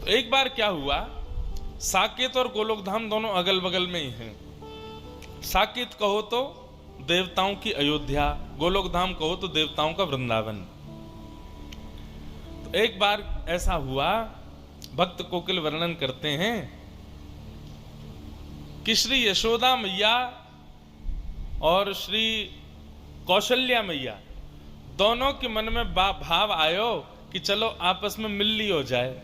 एक बार क्या हुआ, साकेत और गोलोकधाम दोनों अगल बगल में ही हैं। साकेत कहो तो देवताओं की अयोध्या, गोलोकधाम कहो तो देवताओं का वृंदावन। तो एक बार ऐसा हुआ, भक्त कोकिल वर्णन करते हैं कि श्री यशोदा मैया और श्री कौशल्या मैया दोनों के मन में भाव आयो कि चलो आपस में मिल ली हो जाए,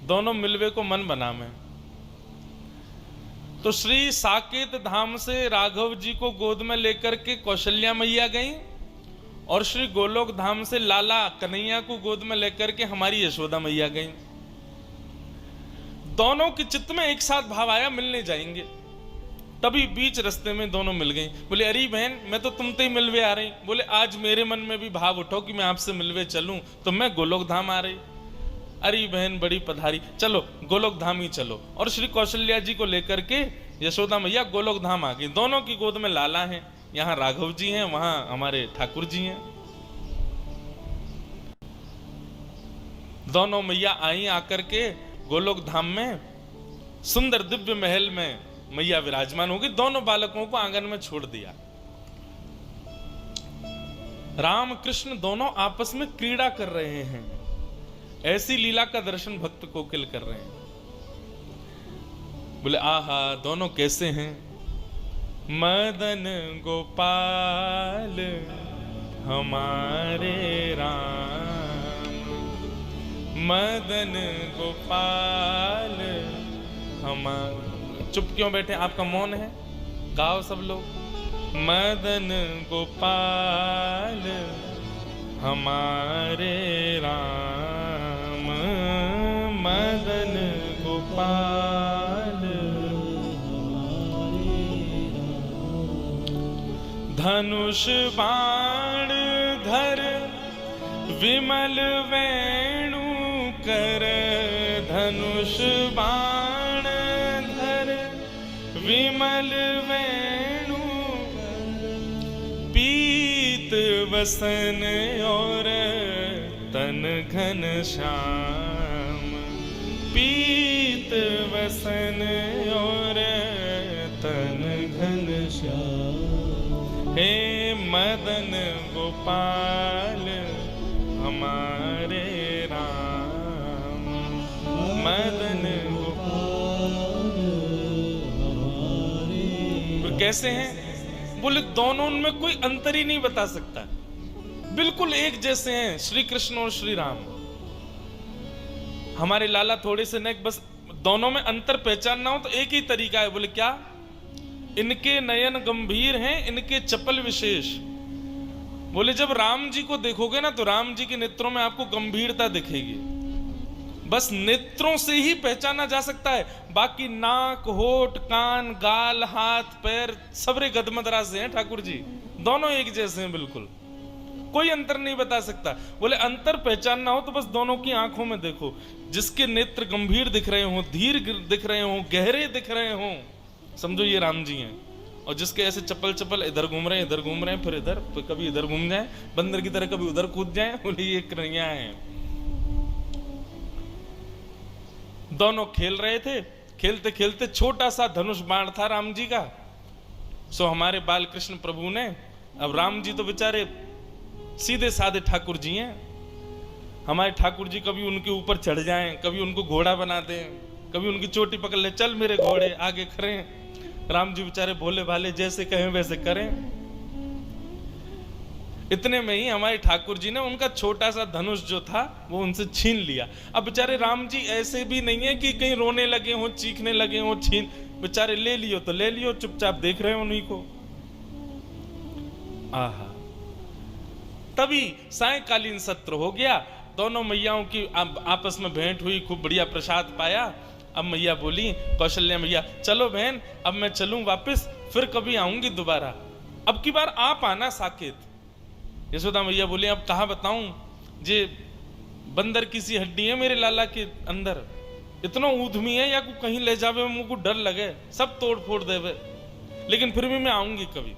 दोनों मिलवे को मन बना में। तो श्री साकेत धाम से राघव जी को गोद में लेकर के कौशल्या मैया गई और श्री गोलोक धाम से लाला कन्हैया को गोद में लेकर के हमारी यशोदा मैया गई। दोनों के चित्त में एक साथ भाव आया मिलने जाएंगे। तभी बीच रास्ते में दोनों मिल गई। बोले अरे बहन मैं तो तुमसे ही मिलवे आ रही। बोले आज मेरे मन में भी भाव उठो कि मैं आपसे मिलवे चलूं, तो मैं गोलोक धाम आ रही। अरे बहन बड़ी पधारी, चलो गोलोक धाम ही चलो। और श्री कौशल्या जी को लेकर के यशोदा मैया गोलोक धाम आ गई। दोनों की गोद में लाला है, यहाँ राघव जी हैं, वहां हमारे ठाकुर जी हैं। दोनों मैया आई आकर के गोलोक धाम में सुंदर दिव्य महल में मैया विराजमान होगी। दोनों बालकों को आंगन में छोड़ दिया। राम कृष्ण दोनों आपस में क्रीड़ा कर रहे हैं। ऐसी लीला का दर्शन भक्त कोकिल कर रहे हैं। बोले आहा दोनों कैसे हैं। मदन गोपाल हमारे राम, मदन गोपाल हमारे। चुप क्यों बैठे, आपका मौन है, गाओ सब लोग। मदन गोपाल हमारे राम, मदन गोपाल धनुष बाण धर विमल वेणु कर, धनुष बाण धर विमल वेणु, पीत वसन और तन घन श्याम, पीत वसन और तन घन श्याम। हे मदन गोपाल हमारे राम, मदन गोपाल हमारे। कैसे हैं, बोले दोनों उनमें कोई अंतर ही नहीं बता सकता, बिल्कुल एक जैसे हैं श्री कृष्ण और श्री राम। हमारे लाला थोड़े से नेक, बस दोनों में अंतर पहचानना हो तो एक ही तरीका है। बोले क्या, इनके नयन गंभीर हैं, इनके चपल विशेष। बोले जब राम जी को देखोगे ना तो राम जी के नेत्रों में आपको गंभीरता दिखेगी। बस नेत्रों से ही पहचाना जा सकता है, बाकी नाक होठ कान गाल हाथ पैर सबरे गदमदरा से हैं ठाकुर जी, दोनों एक जैसे हैं, बिल्कुल कोई अंतर नहीं बता सकता। बोले अंतर पहचानना हो तो बस दोनों की आंखों में देखो, जिसके नेत्र गंभीर दिख रहे हो, धीर दिख रहे हो, गहरे दिख रहे हो, समझो ये राम जी हैं। और जिसके ऐसे चप्पल चप्पल इधर घूम रहे हैं, इधर घूम रहे हैं, फिर इधर, फिर कभी इधर घूम जाए बंदर की तरह, कभी उधर कूद जाए, बोले ये कन्हैया हैं। दोनों खेल रहे थे, खेलते खेलते छोटा सा धनुष बाण था राम जी का। सो हमारे बाल कृष्ण प्रभु ने, अब राम जी तो बेचारे सीधे साधे ठाकुर जी हैं, हमारे ठाकुर जी कभी उनके ऊपर चढ़ जाएं, कभी उनको घोड़ा बना दें, कभी उनकी चोटी पकड़ ले, चल मेरे घोड़े आगे खड़े। राम जी बेचारे भोले भाले, जैसे कहें वैसे करें। इतने में ही हमारे ठाकुर जी ने उनका छोटा सा धनुष जो था वो उनसे छीन लिया। अब बेचारे राम जी ऐसे भी नहीं है कि कहीं रोने लगे हो, चीखने लगे हो, छीन, बेचारे ले लियो तो ले लियो, चुपचाप देख रहे हो उन्हीं को। आहा, तभी सायंकालीन सत्र हो गया, दोनों मैयाओं की आपस में भेंट हुई, खूब बढ़िया प्रसाद पाया। अब मैया बोली, कौशल्या मैया चलो बहन अब मैं चलूं वापस, फिर कभी आऊंगी दोबारा, अब की बार आप आना साकेत। यशोदा मैया बोली अब कहाँ बताऊं, जे बंदर की सी हड्डी है मेरे लाला के अंदर, इतना ऊधमी है या को कहीं ले जावे मुझको डर लगे, सब तोड़ फोड़ देवे, लेकिन फिर भी मैं आऊंगी कभी।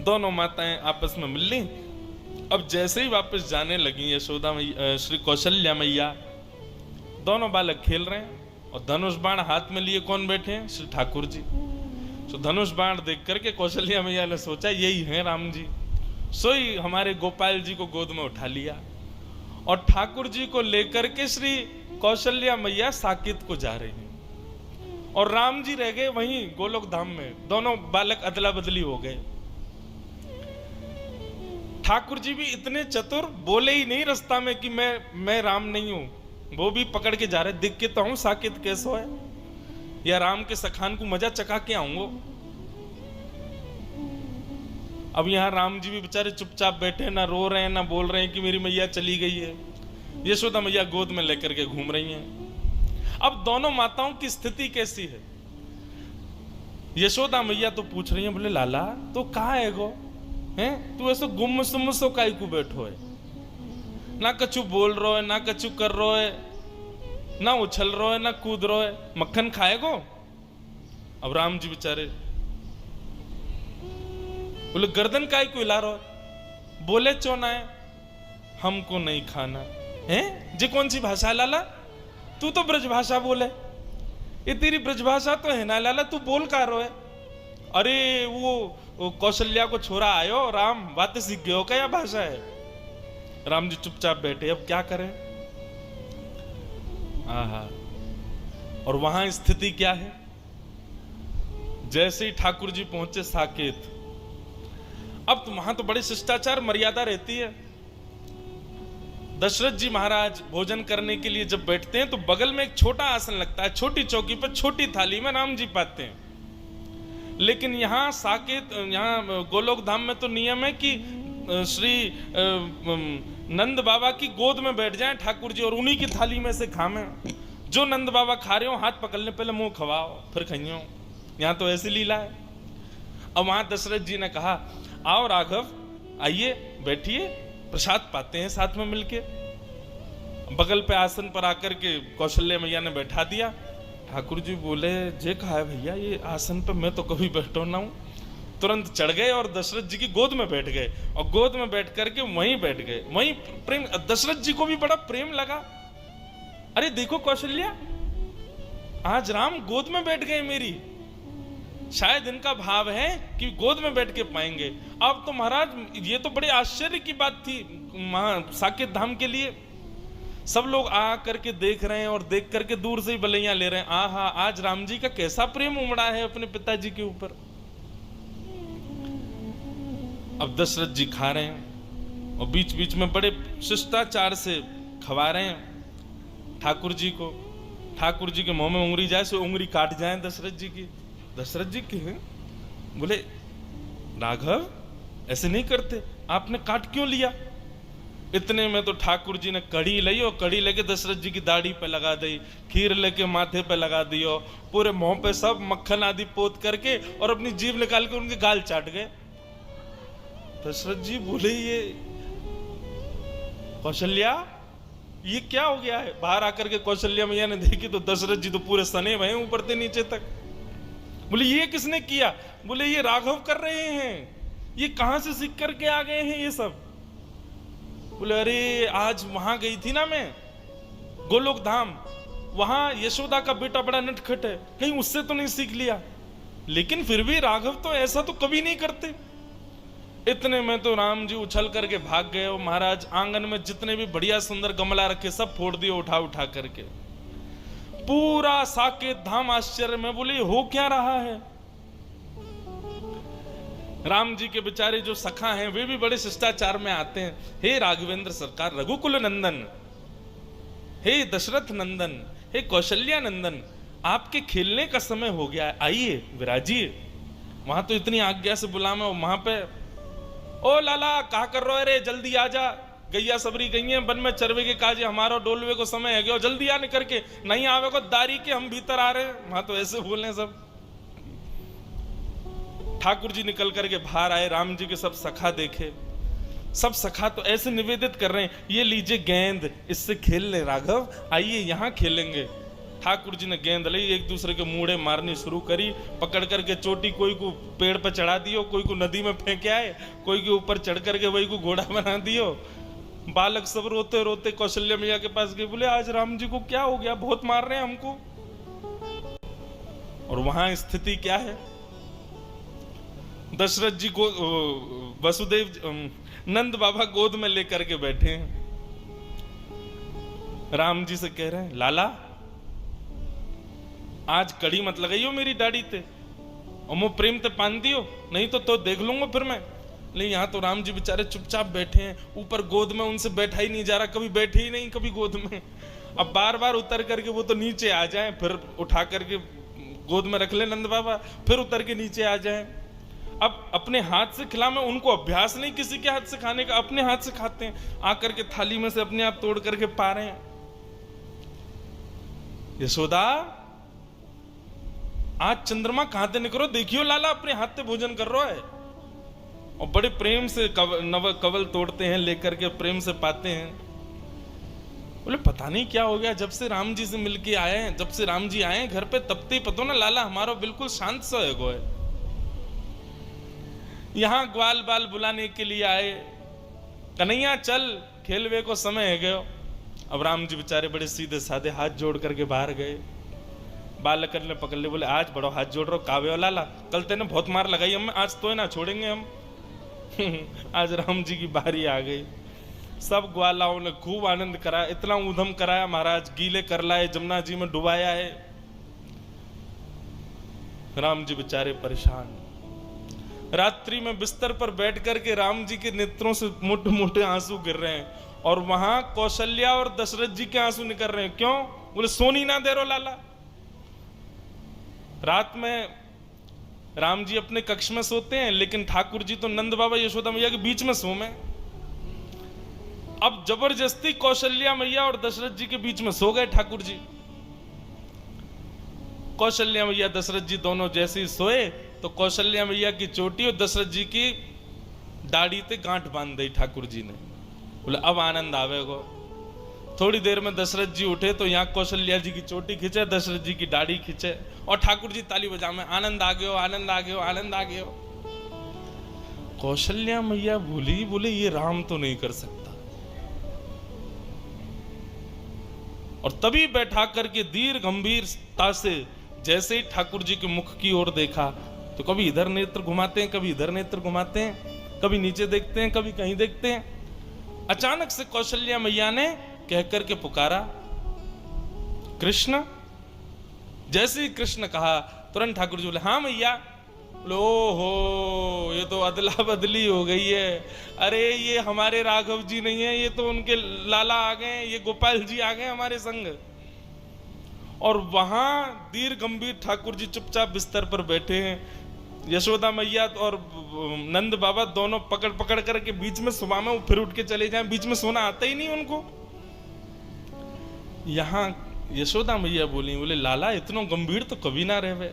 दोनों माताएं आपस में मिल ली। अब जैसे ही वापस जाने लगी यशोदा मैया, श्री कौशल्या मैया दोनों बालक खेल रहे हैं और धनुष बाण हाथ में लिए कौन बैठे हैं? श्री ठाकुर जी। तो धनुष बाण देख करके कौशल्या मैया ने सोचा यही हैं राम जी, सोई हमारे गोपाल जी को गोद में उठा लिया और ठाकुर जी को लेकर के श्री कौशल्या मैया साकेत को जा रही हैं और राम जी रह गए वहीं गोलोक धाम में। दोनों बालक अदला बदली हो गए। ठाकुर जी भी इतने चतुर, बोले ही नहीं रास्ता में कि मैं राम नहीं हूं, वो भी पकड़ के जा रहे, दिख के तो हूं साकेत कैसो है, या राम के सखान को मजा चका के आऊंगो। अब यहां राम जी भी बेचारे चुपचाप बैठे, ना रो रहे हैं ना बोल रहे हैं कि मेरी मैया चली गई है। यशोदा मैया गोद में लेकर के घूम रही हैं। अब दोनों माताओं की स्थिति कैसी है? यशोदा मैया तो पूछ रही है, बोले लाला तो कहाँ है गो, हैं तू ऐसे गुम सुम सो काई को बैठो है, ना कछु बोल रो है ना कछु कर रो है, ना उछल रो है ना कूद रो है, मक्खन खाएगो? अब राम जी बेचारे बोले गर्दन काई को हिला रो है, बोले चोना है हमको नहीं खाना है। जी कौन सी भाषा है लाला? तू तो ब्रज भाषा बोले, ये तेरी ब्रज भाषा तो है ना लाला, तू बोल का रो है? अरे वो कौशल्या को छोरा आयो राम, बातें सीख गए हो क्या भाषा है? राम जी चुपचाप बैठे, अब क्या करें? आहा, और वहां स्थिति क्या है? जैसे ही ठाकुर जी पहुंचे साकेत, अब तो वहां तो बड़े शिष्टाचार मर्यादा रहती है। दशरथ जी महाराज भोजन करने के लिए जब बैठते हैं तो बगल में एक छोटा आसन लगता है, छोटी चौकी पर छोटी थाली में राम जी पाते हैं। लेकिन यहाँ साकेत, यहाँ गोलोक धाम में तो नियम है कि श्री नंद बाबा की गोद में बैठ जाएं ठाकुर जी और उन्हीं की थाली में से खाएं। जो नंद बाबा खा रहे हो हाथ पकड़ने पहले मुंह खवाओ फिर खाइयो। यहाँ तो ऐसी लीला है। अब वहां दशरथ जी ने कहा आओ राघव आइए बैठिए, प्रसाद पाते हैं साथ में मिलके। बगल पे आसन पर आकर के कौशल्या मैया ने बैठा दिया। ठाकुर जी बोले जे कहा है भैया ये आसन पे मैं तो कभी बैठो ना हूं। तुरंत चढ़ गए और दशरथ जी की गोद में बैठ गए और गोद में बैठ करके वहीं बैठ गए। वहीं प्रेम, दशरथ जी को भी बड़ा प्रेम लगा। अरे देखो कौशल्या, आज राम गोद में बैठ गए मेरी, शायद इनका भाव है कि गोद में बैठ के पाएंगे। अब तो महाराज ये तो बड़े आश्चर्य की बात थी साकेत धाम के लिए। सब लोग आ करके देख रहे हैं और देख करके दूर से ही बलैया ले रहे हैं। आहा, आज राम जी का कैसा प्रेम उमड़ा है अपने पिताजी के ऊपर। अब दशरथ जी खा रहे हैं और बीच बीच में बड़े शिष्टाचार से खवा रहे हैं ठाकुर जी को। ठाकुर जी के मुंह में उंगली जाए सो उंगली काट जाए दशरथ जी की। दशरथ जी के बोले राघव ऐसे नहीं करते, आपने काट क्यों लिया? इतने में तो ठाकुर जी ने कड़ी ली और कड़ी लेके दशरथ जी की दाढ़ी पे लगा दी, खीर लेके माथे पे लगा दियो, पूरे मुंह पे सब मक्खन आदि पोत करके और अपनी जीभ निकाल के उनके गाल चाट गए। दशरथ जी बोले ये कौशल्या ये क्या हो गया है? बाहर आकर के कौशल्या मैया ने देखी तो दशरथ जी तो पूरे सने भये ऊपर से नीचे तक। बोले ये किसने किया? बोले ये राघव कर रहे हैं, ये कहां से सीख करके आ गए हैं ये सब? बोले अरे आज वहां गई थी ना मैं गोलोक धाम, वहां यशोदा का बेटा बड़ा नटखट है, कहीं उससे तो नहीं सीख लिया? लेकिन फिर भी राघव तो ऐसा तो कभी नहीं करते। इतने में तो राम जी उछल करके भाग गए और महाराज आंगन में जितने भी बढ़िया सुंदर गमला रखे सब फोड़ दिए उठा उठा करके। पूरा साकेत धाम आश्चर्य में, बोले हो क्या रहा है? राम जी के बेचारे जो सखा हैं वे भी बड़े शिष्टाचार में आते हैं। हे राघवेंद्र सरकार, रघुकुल नंदन, हे दशरथ नंदन, हे कौशल्या नंदन, आपके खेलने का समय हो गया है, आइए विराजिए। वहां तो इतनी आज्ञा से बुलावे, वहां पे ओ लाला क्या कर रहे रे, जल्दी आ जा, गैया सबरी गई हैं वन में चरवे के काजे, हमारा डोलवे को समय है गया, जल्दी आने करके, नहीं आवे को दारी के हम भीतर आ रहे हैं। वहां तो ऐसे बोले सब। ठाकुर जी निकल करके बाहर आए, राम जी के सब सखा देखे, सब सखा तो ऐसे निवेदित कर रहे हैं ये लीजिए गेंद, इससे खेल ले राघव, आइए यहाँ खेलेंगे। ठाकुर जी ने गेंद ली, एक दूसरे के मुड़े मारनी शुरू करी, पकड़ करके चोटी कोई को पेड़ पर चढ़ा दियो, कोई को नदी में फेंके आए, कोई के ऊपर चढ़ करके वही को घोड़ा बना दियो। बालक सब रोते रोते कौशल्या मैया के पास गए, बोले आज राम जी को क्या हो गया, बहुत मार रहे हैं हमको। और वहां स्थिति क्या है, दशरथ जी को वसुदेव नंद बाबा गोद में लेकर के बैठे हैं, राम जी से कह रहे हैं लाला आज कड़ी मत लगाइयो मेरी दाढ़ी ते, और मुझ प्रेम ते पान दियो, नहीं तो देख लूंगा फिर मैं। लेकिन यहाँ तो राम जी बेचारे चुपचाप बैठे हैं, ऊपर गोद में उनसे बैठा ही नहीं जा रहा, कभी बैठे ही नहीं कभी गोद में। अब बार बार उतर करके वो तो नीचे आ जाएं, फिर उठा करके गोद में रख ले नंद बाबा, फिर उतर के नीचे आ जाएं। अब अपने हाथ से खिला, में उनको अभ्यास नहीं किसी के हाथ से खाने का, अपने हाथ से खाते हैं, आकर के थाली में से अपने आप तोड़ करके पा रहे हैं। यशोदा आज चंद्रमा कहां से निकलो, देखियो लाला अपने हाथ से भोजन कर रहा है, और बड़े प्रेम से नव कवल तोड़ते हैं, लेकर के प्रेम से पाते हैं। बोले पता नहीं क्या हो गया, जब से राम जी से मिलके आए हैं, जब से राम जी आए हैं घर पे, तब ते पतो ना लाला हमारा बिल्कुल शांत सा है। यहां ग्वाल बाल बुलाने के लिए आए, कन्हैया चल खेलवे को समय है गयो। अब राम जी बेचारे बड़े सीधे साधे हाथ जोड़ करके बाहर गए, बालक ने पकड़ ले, बोले आज बड़ो हाथ जोड़ रहा कावे हो लाला, कल तेने बहुत मार लगाई हम, आज तो ना छोड़ेंगे हम। आज राम जी की बारी आ गई, सब ग्वालाओं ने खूब आनंद कराया, इतना ऊधम कराया महाराज, गीले कर लाए, जमुना जी में डुबाया है। राम जी बेचारे परेशान, रात्रि में बिस्तर पर बैठ करके राम जी के नेत्रों से मोटे मोटे आंसू गिर रहे हैं, और वहां कौशल्या और दशरथ जी के आंसू निकल रहे हैं। क्यों? बोले सोनी ना दे रो लाला। रात में राम जी अपने कक्ष में सोते हैं, लेकिन ठाकुर जी तो नंद बाबा यशोदा मैया के बीच में सोमे। अब जबरदस्ती कौशल्या मैया और दशरथ जी के बीच में सो गए ठाकुर जी। कौशल्या मैया दशरथ जी दोनों जैसे ही सोए, तो कौशल्या मैया की चोटी और दशरथ जी की दाढ़ी ते गांठ बांध दी ठाकुर जी ने। बोले अब आनंद आवेगो। थोड़ी देर में दशरथ जी उठे तो यहाँ कौशल्या जी की चोटी खींचे, दशरथ जी की दाढ़ी खींचे, और ठाकुर जी ताली बजा में आनंद आ गयो, आनंद आ गयो, आनंद आ गयो। कौशल्या मैया भूली, बोले ये राम तो नहीं कर सकता। और तभी बैठा करके दीर्घ गंभीरता से जैसे ही ठाकुर जी के मुख की ओर देखा, तो कभी इधर नेत्र घुमाते हैं, कभी इधर नेत्र घुमाते हैं, कभी नीचे देखते हैं, कभी कहीं देखते हैं। अचानक से कौशल्या मैया ने कह करके पुकारा कृष्ण। जैसे ही कृष्ण कहा, तुरंत ठाकुर जी बोले हाँ मैया। बोले ओहो ये तो अदला बदली हो गई है, अरे ये हमारे राघव जी नहीं है, ये तो उनके लाला आ गए, ये गोपाल जी आ गए हमारे संग। और वहां दीर्घ गंभीर ठाकुर जी चुपचाप बिस्तर पर बैठे हैं, यशोदा मैया और नंद बाबा दोनों पकड़ पकड़ करके बीच में सुबह में फिर उठ के चले जाएं, बीच में सोना आता ही नहीं उनको। यहां यशोदा मैया बोली, बोले लाला इतना गंभीर तो कभी ना रहे।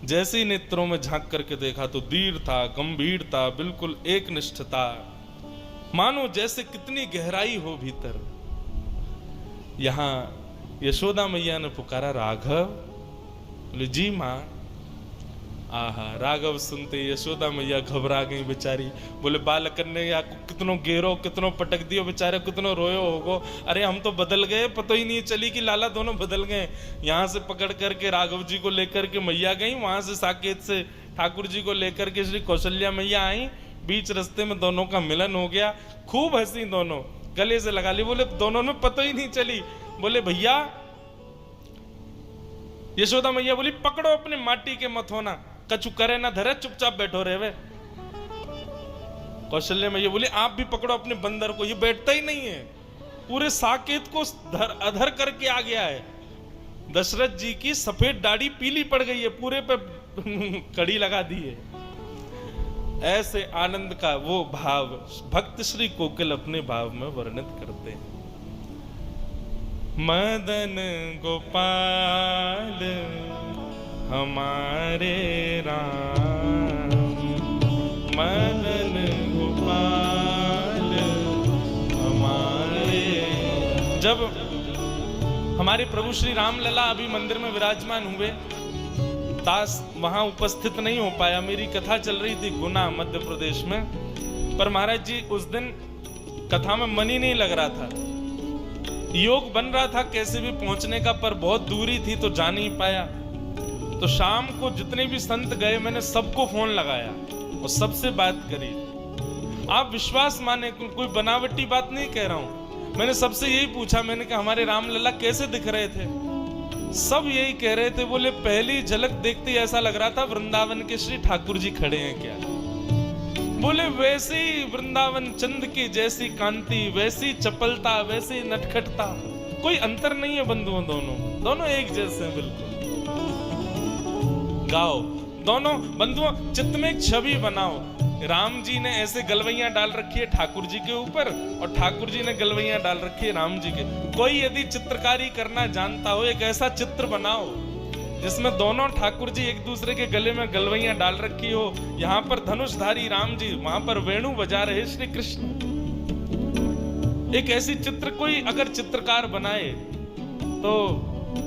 जैसे ही नेत्रों में झांक करके देखा तो दीर्घता, गंभीरता, बिल्कुल एक निष्ठता, मानो जैसे कितनी गहराई हो भीतर। यहां यशोदा मैया ने पुकारा राघव। बोले जी मां। आहा राघव सुनते यशोदा मैया घबरा गई बेचारी। बोले बालक ने या कितनो गेरो, कितनो पटक दियो बेचारे, कितनो रोयो होगो, अरे हम तो बदल गए, पता ही नहीं चली कि लाला दोनों बदल गए। यहाँ से पकड़ करके राघव जी को लेकर के मैया गई, वहां से साकेत से ठाकुर जी को लेकर के श्री कौशल्या मैया आई। बीच रास्ते में दोनों का मिलन हो गया, खूब हंसी, दोनों गले से लगा ली। बोले दोनों में पता ही नहीं चली। बोले भैया, यशोदा मैया बोली पकड़ो अपने माटी के मथोना, कछु करे ना धरे, चुपचाप बैठो रहे वे। कौशल्या मैया बोली आप भी पकड़ो अपने बंदर को, ये बैठता ही नहीं है, पूरे साकेत को अधर करके आ गया है। दशरथ जी की सफेद दाढ़ी पीली पड़ गई है, पूरे पे कड़ी लगा दी है। ऐसे आनंद का वो भाव भक्त श्री कोकिल अपने भाव में वर्णित करते हैं। मदन गोपाल हमारे राम, मदन गोपाल हमारे। जब हमारे प्रभु श्री राम लला अभी मंदिर में विराजमान हुए, दास वहां उपस्थित नहीं हो पाया। मेरी कथा चल रही थी गुना मध्य प्रदेश में, पर महाराज जी उस दिन कथा में मन ही नहीं लग रहा था। योग बन रहा था कैसे भी पहुंचने का, पर बहुत दूरी थी तो जा नहीं पाया। तो शाम को जितने भी संत गए मैंने सबको फोन लगाया और सबसे बात करी। आप विश्वास माने, कोई बनावटी बात नहीं कह रहा हूं। मैंने सबसे यही पूछा, मैंने कहा हमारे रामलला कैसे दिख रहे थे? सब यही कह रहे थे, बोले पहली झलक देखते ही ऐसा लग रहा था वृंदावन के श्री ठाकुर जी खड़े हैं क्या। बोले वैसे ही वृंदावन चंद की जैसी कांति, वैसी चपलता, वैसी नटखटता, कोई अंतर नहीं है बंधुओं, दोनों एक जैसे हैं बिल्कुल। गाओ दोनों बंधुओं, चित्त में एक छवि बनाओ। राम जी ने ऐसे गलवैयां डाल रखी है ठाकुर जी के ऊपर और ठाकुर जी ने गलवैयां डाल रखी है राम जी के। कोई यदि चित्रकारी करना जानता हो, एक ऐसा चित्र बनाओ जिसमें दोनों ठाकुर जी एक दूसरे के गले में गलवैयां डाल रखी हो। यहाँ पर धनुषधारी राम जी, वहां पर वेणु बजा रहे श्री कृष्ण। एक ऐसी चित्र कोई अगर चित्रकार बनाए तो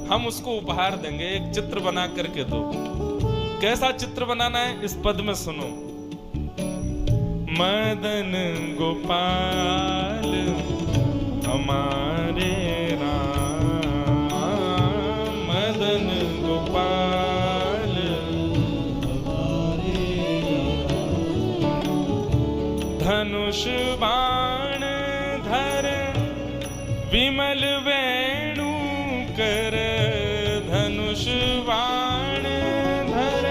हम उसको उपहार देंगे। एक चित्र बना करके दो। कैसा चित्र बनाना है इस पद में सुनो। मदन गोपाल हमारे राम, मदन गोपाल हमारे धनुष बाण धर विमल वेणु कर, धनुष बाण धर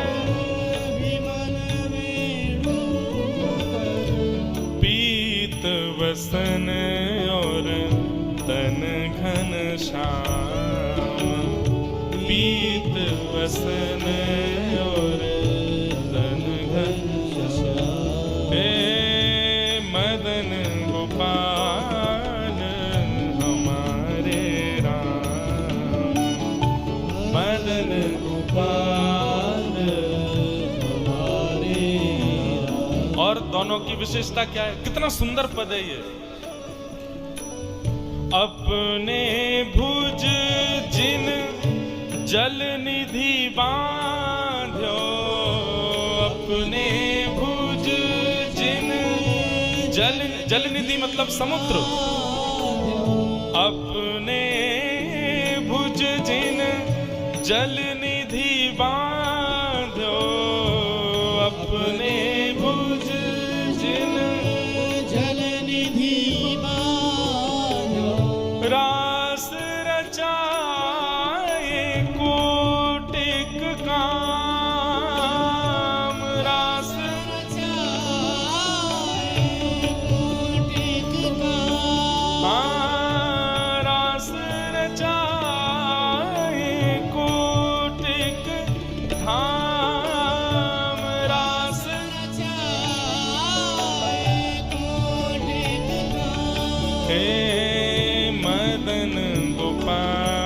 विमल वेणु कर, पीत वसन और तन घन श्याम, पीत वसन और तन घन श्याम, हे मदन गोपाल हमारे राम, मदन गोपाल हमारे राम। और दोनों की विशेषता क्या है? कितना सुंदर पद है ये। अपने भुज जिन जल निधि बांध्यो, अपने भुज जिन जल निधि मतलब समुद्र, अपने भुज जिन जल निधि बांध्यो, अपने भुज जिन जल निधि बांध्यो, रास रचाए कोटिक काम, रास रचाए कोटिक काम, रास रचाए कोटिक धाम, रास रचाए कोटिक धाम, हे मदन गोपाल